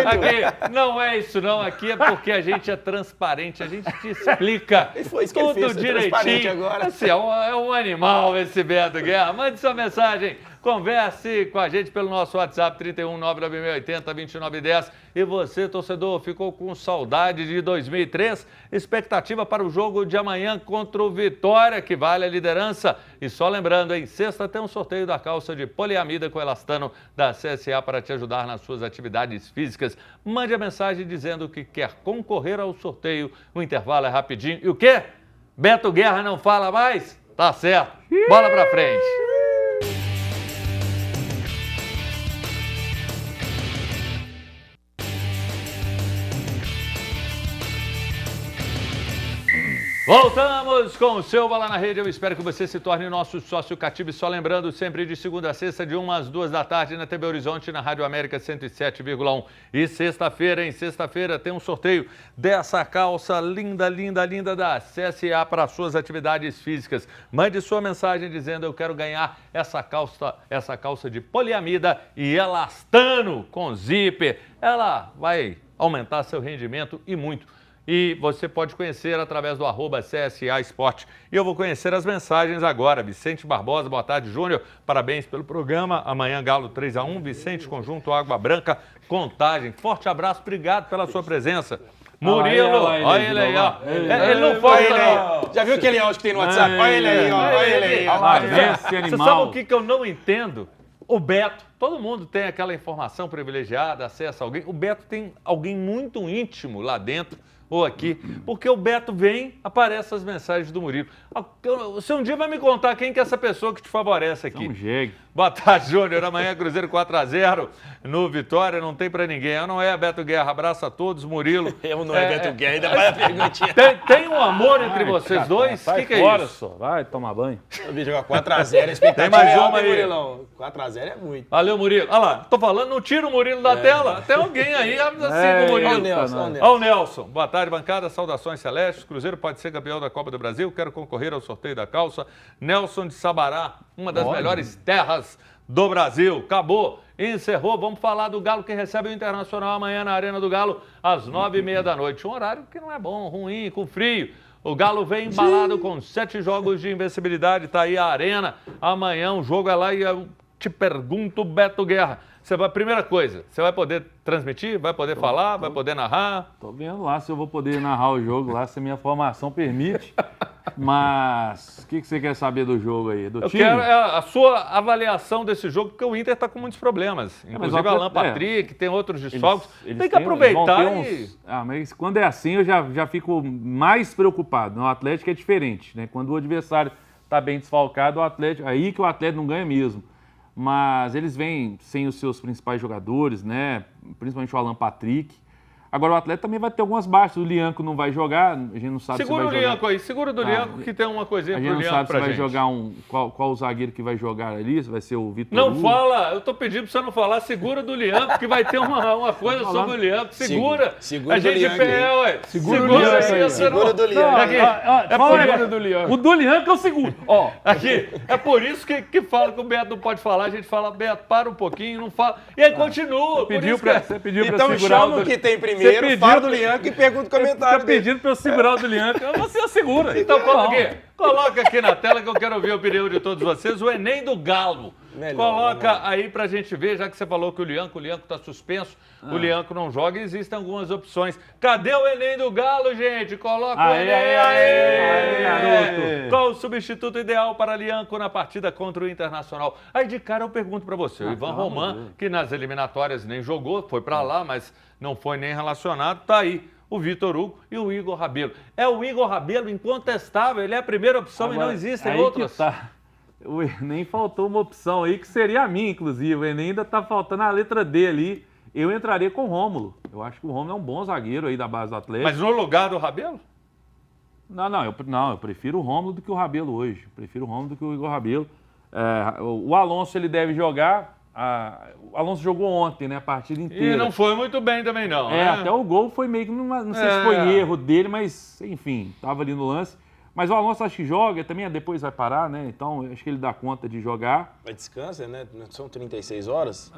Aqui, não é isso não. Aqui é porque a gente é transparente, a gente te explica Foi isso que ele fez, tudo direitinho. Agora. Assim, é um animal esse Beto Guerra. Mande sua mensagem. Converse com a gente pelo nosso WhatsApp 31 99680 2910. E você, torcedor, ficou com saudade de 2003? Expectativa para o jogo de amanhã contra o Vitória, que vale a liderança. E só lembrando, em sexta tem um sorteio da calça de poliamida com elastano da CSA para te ajudar nas suas atividades físicas. Mande a mensagem dizendo que quer concorrer ao sorteio. O intervalo é rapidinho. E o quê? Beto Guerra não fala mais? Tá certo. Bola pra frente. Voltamos com o seu Bola na Rede. Eu espero que você se torne nosso sócio cativo. Só lembrando, sempre de segunda a sexta, de 1 às 2 da tarde, na TV Horizonte, na Rádio América 107,1. E sexta-feira tem um sorteio dessa calça linda, linda, linda da CSA para suas atividades físicas. Mande sua mensagem dizendo: eu quero ganhar essa calça de poliamida e elastano com zíper. Ela vai aumentar seu rendimento e muito. E você pode conhecer através do @CSA Esporte. E eu vou conhecer as mensagens agora. Vicente Barbosa, boa tarde, Júnior. Parabéns pelo programa. Amanhã, Galo 3-1. Vicente, Conjunto Água Branca, Contagem. Forte abraço, obrigado pela sua presença. Murilo, olha ele aí, ó. Ele não falta, não. Já viu aquele áudio que tem no WhatsApp? Olha ele aí, ó. Olha ele aí. Você sabe o que eu não entendo? O Beto, todo mundo tem aquela informação privilegiada, acesso a alguém. O Beto tem alguém muito íntimo lá dentro ou aqui, porque o Beto vem, aparece as mensagens do Murilo. Você um dia vai me contar quem que é essa pessoa que te favorece aqui. Não jegue. Boa tarde, Júnior. Amanhã Cruzeiro 4-0 no Vitória, não tem pra ninguém. Eu não é Beto Guerra. Abraço a todos, Murilo. Eu não é Beto Guerra, ainda vai a perguntinha. Tem um amor entre vocês dois? O que é fora, isso? Só. Vai tomar banho. Eu vi jogar 4-0, a expectativa tem mais é uma alta, aí. Murilão. 4-0 é muito. Valeu, Murilo. Olha lá, tô falando, não tira o Murilo da tela. Tem alguém aí, assim o Murilo. Olha o Nelson. Boa tarde, bancada. Saudações celestes. Cruzeiro pode ser campeão da Copa do Brasil. Quero concorrer ao sorteio da calça. Nelson de Sabará, uma das melhores terras do Brasil. Acabou, encerrou. Vamos falar do Galo que recebe o Internacional amanhã na Arena do Galo às 9h30 da noite. Um horário que não é bom, ruim, com frio. O Galo vem embalado com 7 jogos de invencibilidade. Tá aí a Arena. Amanhã o jogo é lá e eu te pergunto, Beto Guerra. Primeira coisa, você vai poder transmitir? Vai poder falar? Vai poder narrar? Tô vendo lá se eu vou poder narrar o jogo lá, se a minha formação permite. Mas o que você quer saber do jogo aí? Do time? Eu quero a sua avaliação desse jogo, porque o Inter está com muitos problemas. Inclusive o Alan Patrick, tem outros desfalques. Tem que aproveitar mas quando é assim eu já fico mais preocupado. O Atlético é diferente, né? Quando o adversário está bem desfalcado, aí que o Atlético não ganha mesmo. Mas eles vêm sem os seus principais jogadores, né? Principalmente o Alan Patrick. Agora o Atlético também vai ter algumas baixas. O Lianco não vai jogar, a gente não sabe segura se vai o Lianco jogar. aí, segura do Lianco que tem uma coisinha A pro gente não Lianco sabe se pra vai gente. jogar qual o zagueiro que vai jogar ali, se vai ser o Vitor Não Hugo. fala, eu tô pedindo pra você não falar, segura do Lianco, que vai ter uma coisa sobre o Lianco. Segura. Segura a do gente Lianco de pé, aí. ué. Segura o Lianco aí. Segura do Lianco. Segura do Lianco. O do Lianco eu seguro. Ó, Aqui, é por isso que fala que o Beto não pode falar, a gente fala, Beto, para um pouquinho, não fala. E aí continua. você pediu pra Então segurar chama o o que do... tem primeiro, pediu fala do pra- Lianco e pergunta o Fica comentário dele. pedindo pra eu segurar o do Lianco. Você segura. Então, Não. coloca aqui na tela que eu quero ouvir a opinião de todos vocês, o Enem do Galo. Melhor, Coloca aí pra gente ver, já que você falou que o Lianco tá suspenso, o Lianco não joga, existem algumas opções. Cadê o Enem do Galo, gente? Coloca o Aê, Enem aê, aí! aê, garoto. Qual o substituto ideal para Lianco na partida contra o Internacional? Aí de cara eu pergunto pra você, o Ivan Roman, que nas eliminatórias nem jogou, foi pra lá, mas não foi nem relacionado, tá aí. O Vitor Hugo e o Igor Rabelo. É o Igor Rabelo incontestável, ele é a primeira opção e não existem aí outras. Que tá. O Enem faltou uma opção aí, que seria a minha, inclusive. O Enem ainda tá faltando a letra D ali. Eu entraria com o Rômulo. Eu acho que o Rômulo é um bom zagueiro aí da base do Atlético. Mas no lugar do Rabelo? Eu prefiro o Rômulo do que o Rabelo hoje. Eu prefiro o Rômulo do que o Igor Rabelo. O Alonso, ele deve jogar. O Alonso jogou ontem, né? A partida inteira. E não foi muito bem também, não. né? Até o gol foi meio que, não sei se foi erro dele, mas enfim, tava ali no lance. Mas o Alonso acho que joga, também depois vai parar, né? Então acho que ele dá conta de jogar. Mas descansa, né? São 36 horas.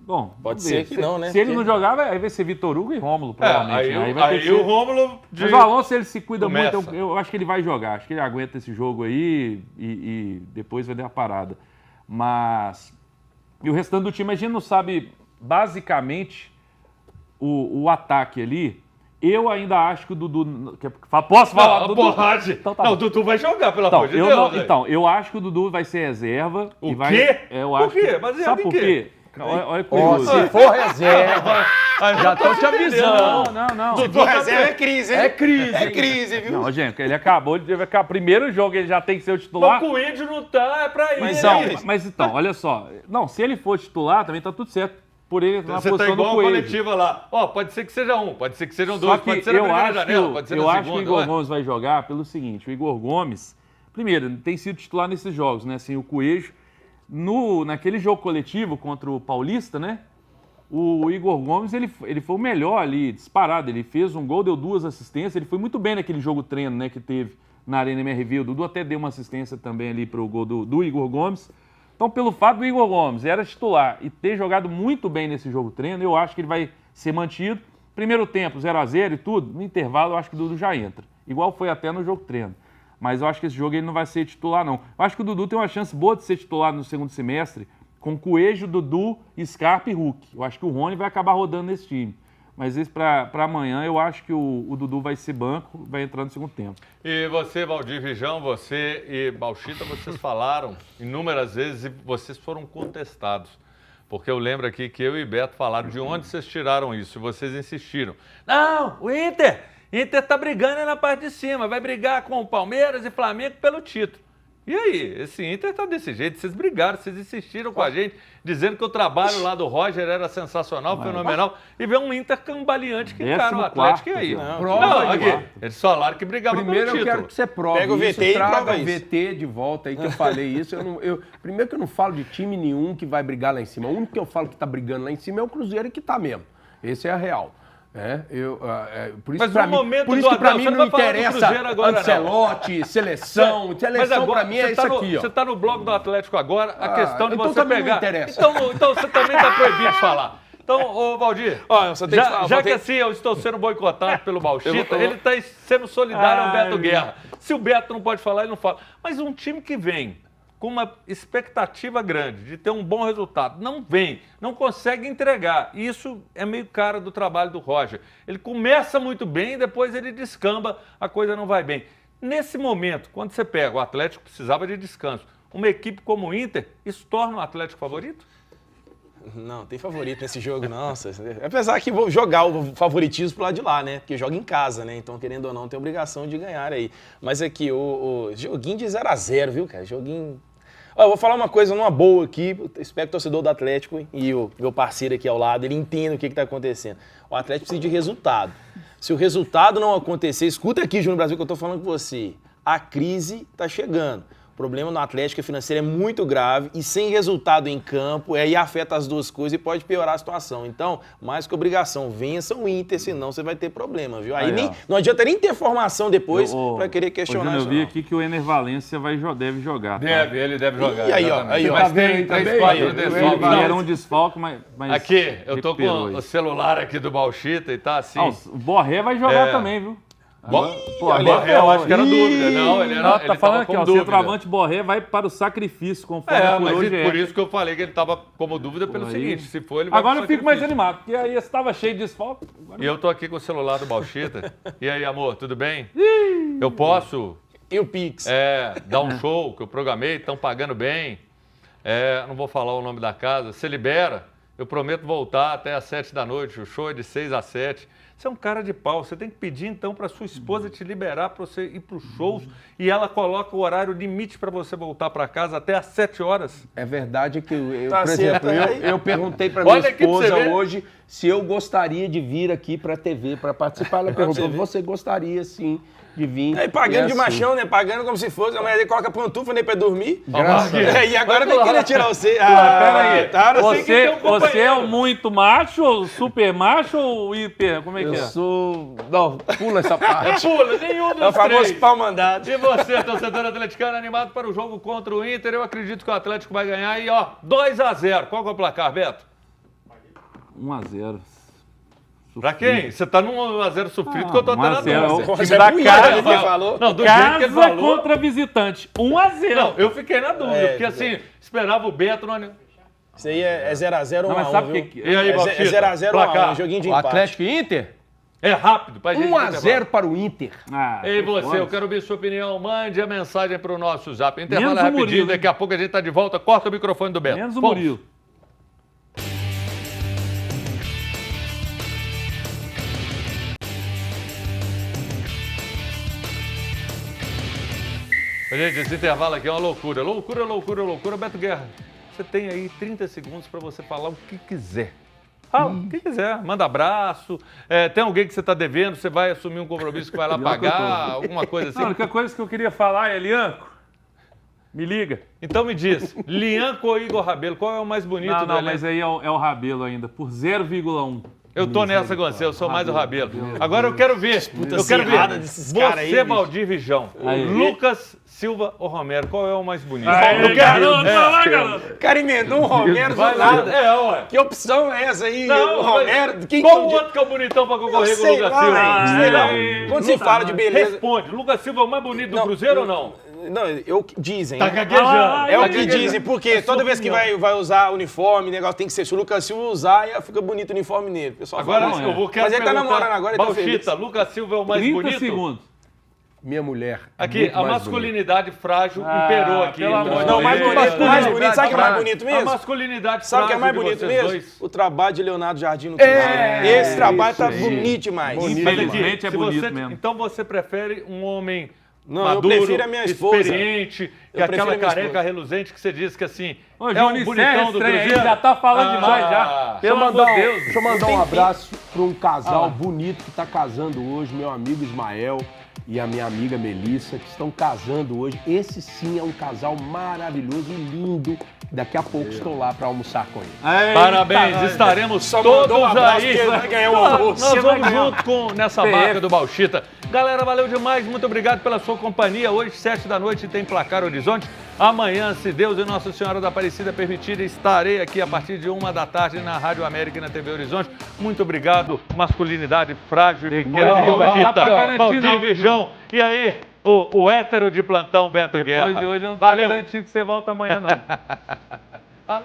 Bom, Pode vamos ser ver. que não, né? Se ele Porque- não jogar, aí vai ser Vitor Hugo e Rômulo, provavelmente. né? vai ter aí que o ser- Rômulo Mas o Alonso, ele se cuida começa. muito, eu acho que ele vai jogar. Acho que ele aguenta esse jogo aí e depois vai dar a parada. Mas... E o restante do time, a gente não sabe basicamente o ataque ali. Eu ainda acho que o Dudu... Posso falar? Não, Dudu? pode. Então tá não, bom. o Dudu vai jogar, pelo Então, amor de Deus. velho. eu acho que o Dudu vai ser reserva. O e vai, quê? Eu Por acho quê? que- Baseado Sabe em por quê? quê? Olha que Ó, curioso. se for reserva, Já tô te avisando. Não. Dudu tá Reserva é crise, hein? É crise, É hein? crise, viu? Não, gente, ele acabou de... Primeiro jogo ele já tem que ser o Mas titular. o Coelho não tá, é pra Mas isso. não, Mas então, olha só. Não, se ele for titular, também tá tudo certo. Por ele na Você tá posição do igual a Coelho. coletiva lá. Ó, pode ser que seja um, pode ser que sejam Só dois, que pode ser na eu primeira acho janela, que, pode ser eu na acho que o segunda. Igor ué. Gomes vai jogar pelo seguinte, o Igor Gomes, primeiro, tem sido titular nesses jogos, né? Assim, o Coelho, naquele jogo coletivo contra o Paulista, né? O Igor Gomes, ele foi o melhor ali, disparado. Ele fez um gol, deu 2 assistências. Ele foi muito bem naquele jogo treino, né, que teve na Arena MRV. O Dudu até deu uma assistência também ali pro gol do Igor Gomes. Então, pelo fato do Igor Gomes era titular e ter jogado muito bem nesse jogo treino, eu acho que ele vai ser mantido. Primeiro tempo, 0-0 e tudo, no intervalo eu acho que o Dudu já entra. Igual foi até no jogo treino. Mas eu acho que esse jogo ele não vai ser titular, não. Eu acho que o Dudu tem uma chance boa de ser titular no segundo semestre, com Coelho, Dudu, Scarpa e Hulk. Eu acho que o Rony vai acabar rodando nesse time. Mas esse para amanhã, eu acho que o Dudu vai ser banco, vai entrar no segundo tempo. E você, Valdir Vijão, você e Bauchita, vocês falaram inúmeras vezes e vocês foram contestados. Porque eu lembro aqui que eu e Beto falaram de onde vocês tiraram isso e vocês insistiram. Não, o Inter tá brigando na parte de cima, vai brigar com o Palmeiras e Flamengo pelo título. E aí, esse Inter tá desse jeito, vocês brigaram, vocês insistiram com a gente, dizendo que o trabalho lá do Roger era sensacional, fenomenal, e vê um Inter cambaleante que encara o Atlético e aí. Prova aqui, eles falaram que brigavam Primeiro pelo eu título. quero que você prove Pega o isso, VT e traga prova o isso. VT de volta aí que eu falei isso. Primeiro que eu não falo de time nenhum que vai brigar lá em cima. O único que eu falo que tá brigando lá em cima é o Cruzeiro e que tá mesmo. Esse é a real. Por isso Mas pra no mim, momento por isso do que pra Abel, mim você não não vai falar do interessa Cruzeiro agora, não. Ancelotti, seleção. Mas Seleção agora, pra mim é você isso tá no, aqui, ó. Você tá no blog do Atlético agora, a questão de então você também não pegar... interessa. Então você também tá proibido de falar. Então, ô Valdir, Ó, eu só tenho que falar, já vou que ter- assim eu estou sendo boicotado pelo Bauchita, Eu vou- ele está sendo solidário ao Ai, Beto Guerra. Se o Beto não pode falar, ele não fala. Mas um time que vem com uma expectativa grande de ter um bom resultado, não vem, não consegue entregar. Isso é meio cara do trabalho do Roger. Ele começa muito bem, depois ele descamba, a coisa não vai bem. Nesse momento, quando você pega, o Atlético precisava de descanso. Uma equipe como o Inter, isso torna o Atlético favorito? Não, tem favorito nesse jogo, não. Apesar que vou jogar o favoritismo pro lado de lá, né? Porque joga em casa, né? Então, querendo ou não, tem obrigação de ganhar aí. Mas aqui, o joguinho de 0-0, viu, cara? Joguinho... Ó, eu vou falar uma coisa numa boa aqui, espero que o torcedor do Atlético e o meu parceiro aqui ao lado, ele entenda o que está acontecendo. O Atlético precisa de resultado. Se o resultado não acontecer, escuta aqui, Júnior Brasil, que eu estou falando com você, a crise está chegando. O problema no Atlético financeiro é muito grave e sem resultado em campo, aí afeta as duas coisas e pode piorar a situação. Então, mais que obrigação, vença o Inter, senão você vai ter problema, viu? Aí não adianta nem ter formação depois para querer questionar isso. Eu vi aqui que o Ener Valencia deve jogar. Tá? Ele deve jogar. E aí, ó. Mas tem 3-4 desfalques. Era um desfalque, mas aqui, eu tô com o celular aqui do Bauchita e tá assim. O Borré vai jogar também, viu? Borré, eu acho que era dúvida. Não, ele era. Tá falando aqui, ó, o centroavante Borré vai para o sacrifício, conforme por isso que eu falei que ele tava como dúvida pelo seguinte, se for ele vai Agora eu fico mais animado, porque aí estava cheio de desfalque. E eu tô aqui com o celular do Bauchita. E aí, amor, tudo bem? Eu posso? E o Pix? Dar um show que eu programei, estão pagando bem. Não vou falar o nome da casa. Você libera? Eu prometo voltar até às 7 da noite. O show é de 6 às 7. Você é um cara de pau, você tem que pedir então para sua esposa te liberar para você ir para os shows e ela coloca o horário limite para você voltar para casa até às 7 horas. É verdade que Tá por certo, exemplo, eu perguntei para minha esposa hoje se eu gostaria de vir aqui para a TV para participar. Ela perguntou, você gostaria sim de vir. Aí pagando de machão, né? Pagando como se fosse, amanhã ele coloca pantufa nem para dormir. Graças a Deus. E agora vem querer tirar você. Peraí, tá, você é o muito macho, ou super macho ou hiper? Como é que Eu é? sou... Não, pula essa parte. Pula, nenhum dos É o famoso três. pau mandado. E você, torcedor atleticano, animado para o jogo contra o Inter? Eu acredito que o Atlético vai ganhar e, 2-0. Qual que é o placar, Beto? 1-0. Pra quem? Você tá num 1-0 sofrido que eu tô até na 1-0. dúvida. O time da casa. falou. Não, do jeito que ele Casa falou. contra visitante. 1-0. Não, eu fiquei na dúvida, porque assim, esperava o Beto no... Isso aí é 0x0 ou 1x1, mas sabe viu? o que... E aí, Bauchita? É 0x0 ou Placar. 1x1, joguinho de O empate. Atlético e Inter? É rápido, pra gente... 1-0 para o Inter. Ei, você, eu quero ouvir sua opinião. Mande a mensagem pro nosso zap. Intervalo Menos o rapidinho, Murilo. daqui a pouco a gente tá de volta. Corta o microfone do Beto. Menos o Vamos. Murilo. Gente, esse intervalo aqui é uma loucura. Loucura, loucura, loucura. Beto Guerra, você tem aí 30 segundos para você falar o que quiser. Fala, o que quiser. Manda abraço. Tem alguém que você está devendo, você vai assumir um compromisso que vai lá pagar, alguma coisa assim. Não, a única coisa que eu queria falar é, Lianco, me liga. Então me diz, Lianco ou Igor Rabelo, qual é o mais bonito do Não, elenco? mas aí é o Rabelo ainda, por 0,1. Eu tô nessa com você, eu sou mais o Rabelo. Agora eu quero ver, eu quero acirrada ver. desses caras aí, Você, bicho. Valdir Vijão, Aí. Lucas Silva ou Romero, qual é o mais bonito? Aí, garoto, vai lá, garoto. O cara emendou um Romero do Vai lá. nada. Ué. Que opção é essa aí? Não, o Romero? Quem qual o que outro que é o bonitão pra concorrer com o sei Lucas lá, Silva? velho, sei lá. Ai, Quando se puta fala de merda. beleza... Responde, Lucas Silva é o mais bonito do Não, Cruzeiro ou não? Não, dizem. Tá gaguejando. É o tá que gaguejando. dizem, porque toda vez que vai usar uniforme, negócio tem que ser. Se o Lucas Silva usar, aí fica bonito o uniforme nele. O pessoal Agora fala, eu vou quero Mas ele tá perguntar, namorando agora, ele tá feliz. Bauchita, Lucas Silva é o mais 30 bonito? segundos. Minha mulher. Aqui, muito a mais masculinidade frágil imperou aqui. pelo amor de Não, mais Deus. bonito, mais bonito. Sabe o que é mais bonito A mesmo? masculinidade Sabe o que é mais frágil de bonito vocês mesmo? dois. O trabalho de Leonardo Jardim no Cruzeiro. Esse trabalho tá bonito demais. Bonito. Mas aqui, Infelizmente é se bonito você- mesmo. Então você prefere um homem Não, maduro, eu prefiro a minha esposa. experiente, que Eu aquela prefiro a minha careca esposa. reluzente que você diz que assim, Ô, é um Júnior, bonitão do encerra esse trem aí, Cruzeiro. já tá falando demais já. Pelo amor de Deus. Deixa eu mandar um abraço para um casal bonito que está casando hoje, meu amigo Ismael e a minha amiga Melissa, que estão casando hoje. Esse sim é um casal maravilhoso e lindo. Daqui a pouco estou lá para almoçar com ele. Parabéns, estaremos Só mandou todos um abraço aí. que ele vai ganhar o almoço. Nós Você vai vamos ganhar. junto com nessa PF. marca do Bauchita. Galera, valeu demais, muito obrigado pela sua companhia. Hoje, 7 da noite, tem Placar Horizonte. Amanhã, se Deus e Nossa Senhora da Aparecida permitirem, estarei aqui a partir de 1 da tarde na Rádio América e na TV Horizonte. Muito obrigado, masculinidade frágil. Bauchita, Valdir Vijão. E aí, o hétero de plantão Beto Guerra. Hoje eu não tô Valeu. garantindo que você volta amanhã, não.